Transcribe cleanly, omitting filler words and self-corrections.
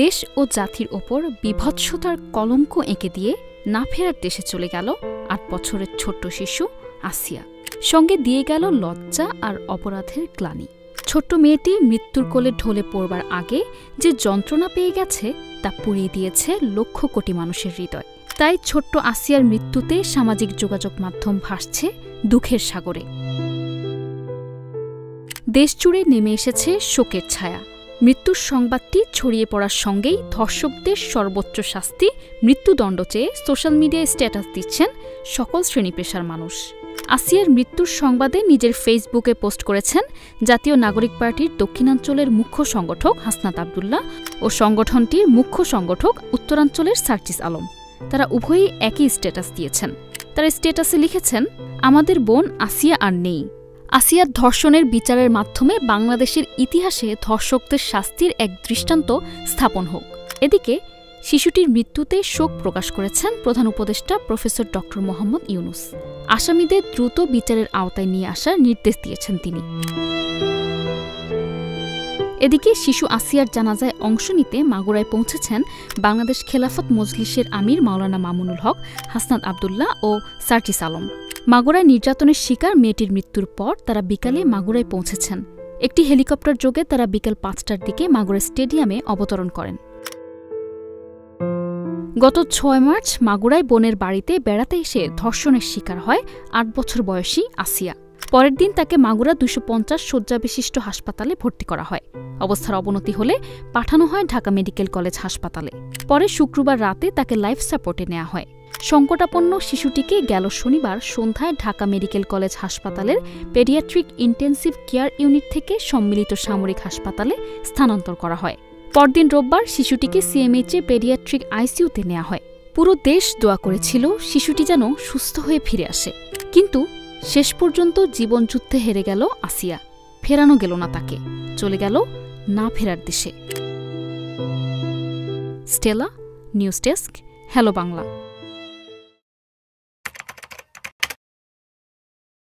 দেশ ও জাতির ওপর বিভৎসতার কলঙ্ক এঁকে দিয়ে না ফেরার দেশে চলে গেল ৮ বছরের ছোট্ট শিশু আসিয়া। সঙ্গে দিয়ে গেল লজ্জা আর অপরাধের গ্লানি। ছোট্ট মেয়েটি মৃত্যুর কোলে ঢলে পড়বার আগে যে যন্ত্রণা পেয়ে গেছে তা পুড়িয়ে দিয়েছে লক্ষ কোটি মানুষের হৃদয়। তাই ছোট্ট আসিয়ার মৃত্যুতে সামাজিক যোগাযোগ মাধ্যম ভাসছে দুঃখের সাগরে। দেশজুড়ে নেমে এসেছে শোকের ছায়া। মৃত্যুর সংবাদটি ছড়িয়ে পড়ার সঙ্গেই ধর্ষকদের সর্বোচ্চ শাস্তি মৃত্যুদণ্ড চেয়ে সোশ্যাল মিডিয়ায় স্ট্যাটাস দিচ্ছেন সকল শ্রেণী পেশার মানুষ। আসিয়ার মৃত্যুর সংবাদে নিজের ফেসবুকে পোস্ট করেছেন জাতীয় নাগরিক পার্টির দক্ষিণাঞ্চলের মুখ্য সংগঠক হাসনাত আবদুল্লাহ ও সংগঠনটির মুখ্য সংগঠক উত্তরাঞ্চলের সার্জিস আলম। তারা উভয়ই একই স্ট্যাটাস দিয়েছেন। তারা স্ট্যাটাসে লিখেছেন, আমাদের বোন আসিয়া আর নেই। আসিয়ার ধর্ষণের বিচারের মাধ্যমে বাংলাদেশের ইতিহাসে ধর্ষকদের শাস্তির এক দৃষ্টান্ত স্থাপন হোক। এদিকে শিশুটির মৃত্যুতে শোক প্রকাশ করেছেন প্রধান উপদেষ্টা প্রফেসর ড মোহাম্মদ ইউনুস। আসামিদের দ্রুত বিচারের আওতায় নিয়ে আসার নির্দেশ দিয়েছেন তিনি। এদিকে শিশু আসিয়ার জানাজায় অংশ নিতে মাগুরায় পৌঁছেছেন বাংলাদেশ খেলাফত মজলিসের আমির মাওলানা মামুনুল হক, হাসনাত আবদুল্লাহ ও সার্জিস আলম। মাগুরায় নির্যাতনের শিকার মেয়েটির মৃত্যুর পর তারা বিকালে মাগুরায় পৌঁছেছেন। একটি হেলিকপ্টার যোগে তারা বিকেল ৫টার দিকে মাগুরা স্টেডিয়ামে অবতরণ করেন। গত ৬ মার্চ মাগুরায় বোনের বাড়িতে বেড়াতে এসে ধর্ষণের শিকার হয় ৮ বছর বয়সী আসিয়া। পরের দিন তাকে মাগুরা ২৫০ শয্যা বিশিষ্ট হাসপাতালে ভর্তি করা হয়। অবস্থার অবনতি হলে পাঠানো হয় ঢাকা মেডিকেল কলেজ হাসপাতালে। পরে শুক্রবার রাতে তাকে লাইফ সাপোর্টে নেওয়া হয়। সংকটাপন্ন শিশুটিকে গেল শনিবার সন্ধ্যায় ঢাকা মেডিকেল কলেজ হাসপাতালের পেডিয়াট্রিক ইন্টেন্সিভ কেয়ার ইউনিট থেকে সম্মিলিত সামরিক হাসপাতালে স্থানান্তর করা হয়। পরদিন রোববার শিশুটিকে সিএমএইচে পেডিয়াট্রিক আইসিইউতে নেওয়া হয়। পুরো দেশ দোয়া করেছিল শিশুটি যেন সুস্থ হয়ে ফিরে আসে, কিন্তু শেষ পর্যন্ত জীবনযুদ্ধে হেরে গেল আসিয়া। ফেরানো গেল না তাকে, চলে গেল না ফেরার দেশে। Stella, news desk, hello Bangla.